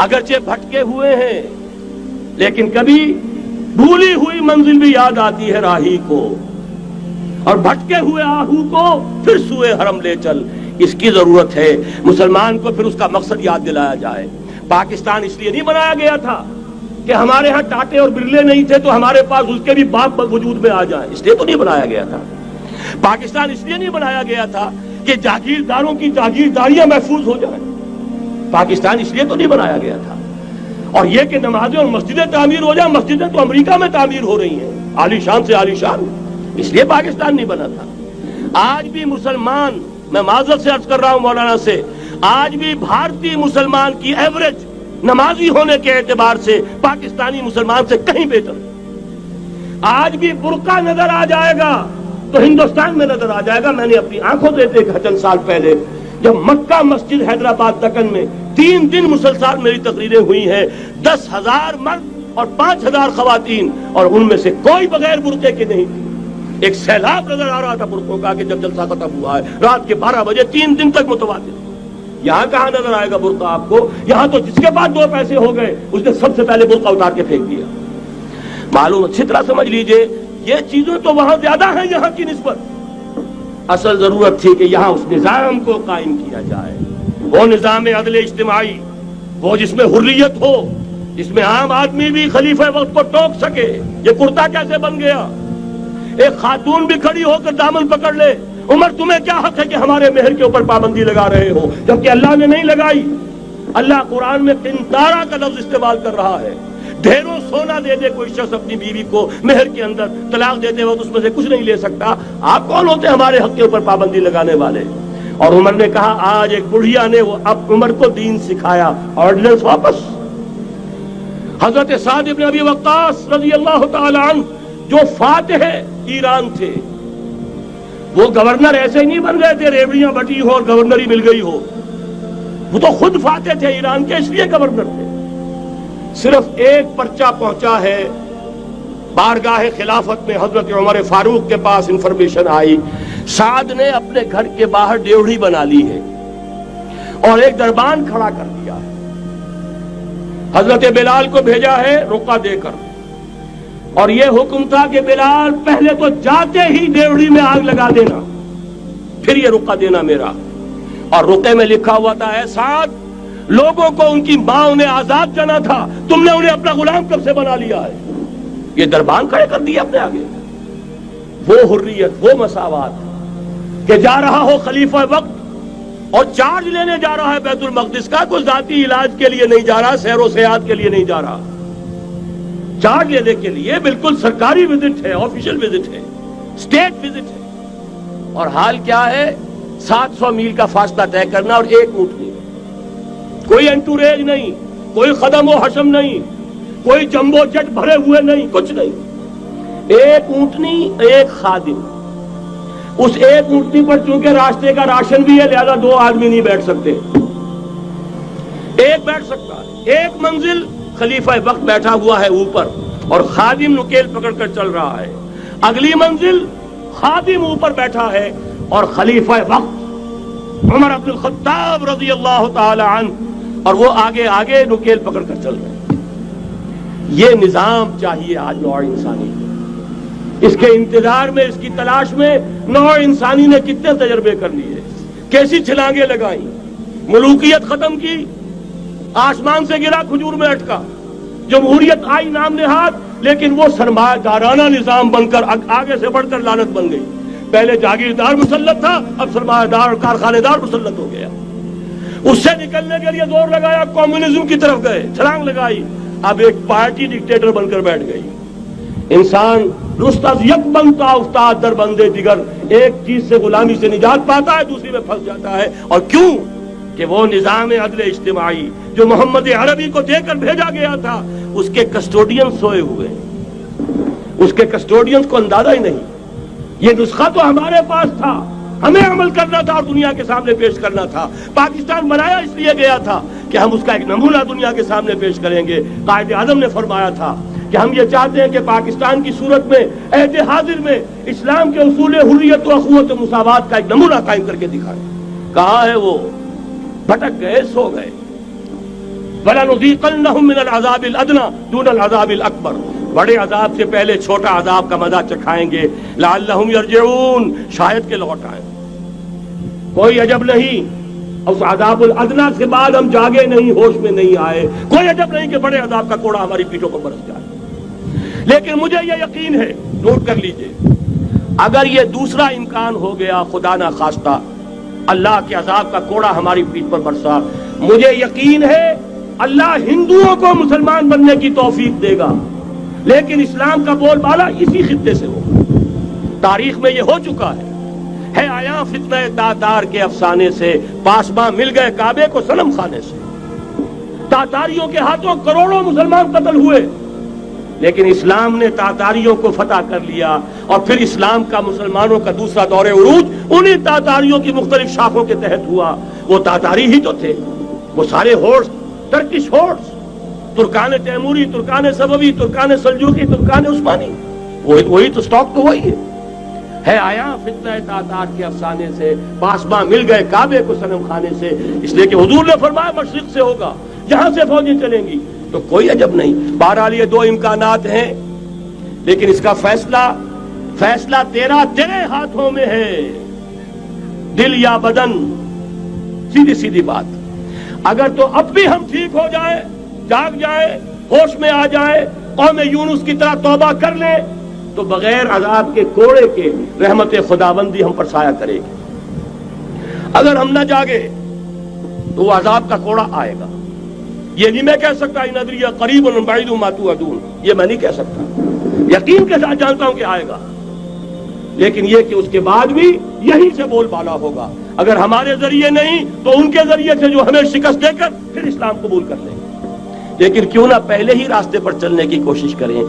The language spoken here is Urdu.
اگرچہ بھٹکے ہوئے ہیں لیکن کبھی بھولی ہوئی منزل بھی یاد آتی ہے راہی کو، اور بھٹکے ہوئے آہو کو پھر سوئے حرم لے چل۔ اس کی ضرورت ہے مسلمان کو پھر اس کا مقصد یاد دلایا جائے۔ پاکستان اس لیے نہیں بنایا گیا تھا کہ ہمارے ہاں ٹاٹے اور برلے نہیں تھے تو ہمارے پاس اس کے بھی باپ وجود میں آ جائیں، اس لیے تو نہیں بنایا گیا تھا۔ پاکستان اس لیے نہیں بنایا گیا تھا کہ جاگیرداروں کی جاگیرداریاں محفوظ ہو جائیں، پاکستان اس لیے تو نہیں بنایا گیا تھا۔ اور یہ کہ نمازیں اور مسجدیں تعمیر ہو جائیں، مسجدیں تو امریکہ میں تعمیر ہو رہی ہیں عالی شان سے عالی شان، اس لیے پاکستان نہیں بنا تھا۔ آج بھی مسلمان، میں معذرت سے عرض کر رہا ہوں مولانا سے، آج بھی بھارتی مسلمان کی ایوریج نمازی ہونے کے اعتبار سے پاکستانی مسلمان سے کہیں بہتر ہے۔ آج بھی برقع نظر آ جائے گا تو ہندوستان میں نظر آ جائے گا۔ میں نے اپنی آنکھوں سے دیکھا چند سال پہلے جب مکہ مسجد حیدرآباد دکن میں 3 دن مسلسل میری تقریریں ہوئی ہیں، 10,000 مرد اور 5,000 خواتین، اور ان میں سے کوئی بغیر برقعے کے نہیں تھی۔ ایک سیلاب نظر آ رہا تھا برقعوں کا کہ جب جلسہ ختم ہوا ہے رات کے 12 بجے 3 دن تک متواتر۔ یہاں کہاں نظر آئے گا برقع آپ کو؟ یہاں تو جس کے پاس 2 پیسے ہو گئے اس نے سب سے پہلے برقع اتار کے پھینک دیا۔ معلوم اچھی طرح سمجھ لیجئے یہ چیزیں تو وہاں زیادہ ہیں یہاں کی نسبت۔ اصل ضرورت تھی کہ یہاں اس نظام کو قائم کیا جائے، وہ نظام عدل اجتماعی، وہ جس میں حریت ہو، جس میں عام آدمی بھی خلیفہ وقت کو ٹوک سکے۔ یہ کرتا کیسے بن گیا؟ ایک خاتون بھی کھڑی ہو کر دامن پکڑ لے، عمر تمہیں کیا حق ہے کہ ہمارے مہر کے اوپر پابندی لگا رہے ہو، جبکہ اللہ نے نہیں لگائی۔ اللہ قرآن میں قنطارہ کا لفظ استعمال کر رہا ہے۔ ڈھیروں سونا دے دے کوئی شخص اپنی بیوی کو مہر کے اندر، طلاق دیتے وقت اس میں سے کچھ نہیں لے سکتا۔ آپ کون ہوتے ہیں ہمارے حق کے اوپر پابندی لگانے والے؟ اور عمر نے کہا آج ایک بڑھیا نے وہ اب عمر کو دین سکھایا، آرڈیننس واپس۔ حضرت سعد ابن ابی وقاص رضی اللہ تعالی عنہ جو فاتح ایران تھے، وہ گورنر ایسے ہی نہیں بن گئے تھے ریوڑیاں بٹی ہو اور گورنر ہی مل گئی ہو، وہ تو خود فاتح تھے ایران کے، اس لیے گورنر تھے۔ صرف ایک پرچہ پہنچا ہے بارگاہ خلافت میں، حضرت عمر فاروق کے پاس انفارمیشن آئی سعد نے اپنے گھر کے باہر ڈیوڑی بنا لی ہے اور ایک دربان کھڑا کر دیا ہے۔ حضرت بلال کو بھیجا ہے رقعہ دے کر، اور یہ حکم تھا کہ بلال پہلے تو جاتے ہی ڈیوڑی میں آگ لگا دینا، پھر یہ رقعہ دینا میرا۔ اور رقعے میں لکھا ہوا تھا اے سعد، لوگوں کو ان کی ماں نے آزاد جانا تھا، تم نے انہیں اپنا غلام کب سے بنا لیا ہے؟ یہ دربان کھڑے کر دیا اپنے آگے۔ وہ حریت، وہ مساوات کہ جا رہا ہو خلیفہ وقت اور چارج لینے جا رہا ہے بیت المقدس کا، کوئی ذاتی علاج کے لیے نہیں جا رہا، سیر و سیاحت کے لیے نہیں جا رہا، چارج لینے کے لیے بالکل سرکاری وزٹ ہے، آفیشل وزٹ ہے، اسٹیٹ وزٹ ہے۔ اور حال کیا ہے؟ 700 میل کا فاصلہ طے کرنا اور ایک اونٹنی، کوئی انٹوریج نہیں، کوئی خدم و حشم نہیں، کوئی جمبو جٹ بھرے ہوئے نہیں، کچھ نہیں، ایک اونٹنی ایک خادم۔ اس ایک اونٹنی پر چونکہ راستے کا راشن بھی ہے لہذا 2 آدمی نہیں بیٹھ سکتے، ایک بیٹھ سکتا ہے۔ ایک منزل خلیفہ وقت بیٹھا ہوا ہے اوپر اور خادم نکیل پکڑ کر چل رہا ہے، اگلی منزل خادم اوپر بیٹھا ہے اور خلیفہ وقت عمر بن الخطاب رضی اللہ تعالی عنہ اور وہ آگے آگے نکیل پکڑ کر چل رہے ہیں۔ یہ نظام چاہیے آج نوع انسانی کو۔ اس کے انتظار میں، اس کی تلاش میں نوع انسانی نے کتنے تجربے کر لیے، کیسی چھلانگیں لگائیں، ملوکیت ختم کی، آسمان سے گرا کھجور میں اٹکا، جمہوریت آئی نام نہاد، لیکن وہ سرمایہ دارانہ نظام بن کر آگے سے بڑھ کر لعنت بن گئی۔ پہلے جاگیردار مسلط تھا، اب سرمایہ دار اور کارخانے دار مسلط ہو گیا۔ اس سے نکلنے کے لیے زور لگایا، کمیونزم کی طرف گئے، چھلانگ لگائی، اب ایک پارٹی ڈکٹیٹر بن کر بیٹھ گئی۔ انسان رست از یک بنتا افتاد در بندے دیگر، ایک چیز سے غلامی سے نجات پاتا ہے دوسری میں پھنس جاتا ہے۔ اور کیوں؟ کہ وہ نظام عدل اجتماعی جو محمد عربی کو دے کر بھیجا گیا تھا، اس کے کسٹوڈین سوئے ہوئے، اس کے کسٹوڈین کو اندازہ ہی نہیں۔ یہ نسخہ تو ہمارے پاس تھا، ہمیں عمل کرنا تھا اور دنیا کے سامنے پیش کرنا تھا۔ پاکستان بنایا اس لیے گیا تھا کہ ہم اس کا ایک نمونہ دنیا کے سامنے پیش کریں گے۔ قائد اعظم نے فرمایا تھا کہ ہم یہ چاہتے ہیں کہ پاکستان کی صورت میں عہد حاضر میں اسلام کے اصول حریت و اخوت و مساوات کا ایک نمونہ قائم کر کے دکھائیں۔ کہاں ہے وہ؟ بھٹک گئے، سو گئے۔ وَلَنُذِيقَنَّهُم مِّنَ الْعَذَابِ الْأَدْنَىٰ دُونَ الْعَذَابِ الْأَكْبَرِ، بڑے عذاب سے پہلے چھوٹا عذاب کا مزہ چکھائیں گے، لعلہم یرجعون، شاید کہ لوٹ آئیں۔ کوئی عجب نہیں اس عذاب الادنیٰ کے بعد ہم جاگے نہیں، ہوش میں نہیں آئے، کوئی عجب نہیں کہ بڑے عذاب کا کوڑا ہماری پیٹھوں پر برس جائے۔ لیکن مجھے یہ یقین ہے، نوٹ کر لیجئے، اگر یہ دوسرا امکان ہو گیا، خدا نہ خواستہ اللہ کے عذاب کا کوڑا ہماری پیٹھ پر برسا، مجھے یقین ہے اللہ ہندوؤں کو مسلمان بننے کی توفیق دے گا، لیکن اسلام کا بول بالا اسی خطے سے ہوگا۔ تاریخ میں یہ ہو چکا ہے آیا فتنہ تاتار کے افسانے سے، پاسباں مل گئے کعبے کو صنم خانے سے، تاتاریوں کے ہاتھوں کروڑوں مسلمان قتل ہوئے، لیکن اسلام نے تاتاریوں کو فتح کر لیا، اور پھر اسلام کا مسلمانوں کا دوسرا دور عروج انہی تاتاریوں کی مختلف شاخوں کے تحت ہوا۔ وہ تاتاری ہی تو تھے، وہ سارے ہورس، ٹرکش ہورس، ترکان تیموری، ترکان سبوی، ترکان سلجوقی، ترکان عثمانی، وہی تو سٹاک تو وہی ہے آیا فتنہ تاتار کے افسانے سے، پاسباں مل گئے کعبے کو صنم خانے سے، اس لیے کہ حضور نے فرمایا مشرق سے ہوگا، جہاں سے فوجیں چلیں گی، تو کوئی عجب نہیں۔ بہرحال یہ دو امکانات ہیں، لیکن اس کا فیصلہ تیرے ہاتھوں میں ہے، دل یا بدن، سیدھی بات۔ اگر تو اب بھی ہم ٹھیک ہو جائیں، جاگ جائیں، ہوش میں آ جائیں، قوم یونس کی طرح توبہ کر لیں، تو بغیر عذاب کے کوڑے کے رحمت خداوندی ہم پر سایہ کرے گی۔ اگر ہم نہ جاگے تو وہ عذاب کا کوڑا آئے گا۔ یہ نہیں میں کہہ سکتا ان ادری قریب بعید ما توعدون، یہ میں نہیں کہہ سکتا، یقین کے ساتھ جانتا ہوں کہ آئے گا، لیکن یہ کہ اس کے بعد بھی یہی سے بول بالا ہوگا، اگر ہمارے ذریعے نہیں تو ان کے ذریعے سے، جو ہمیں شکست دے کر پھر اسلام قبول کر لیں گے۔ لیکن کیوں نہ پہلے ہی راستے پر چلنے کی کوشش کریں۔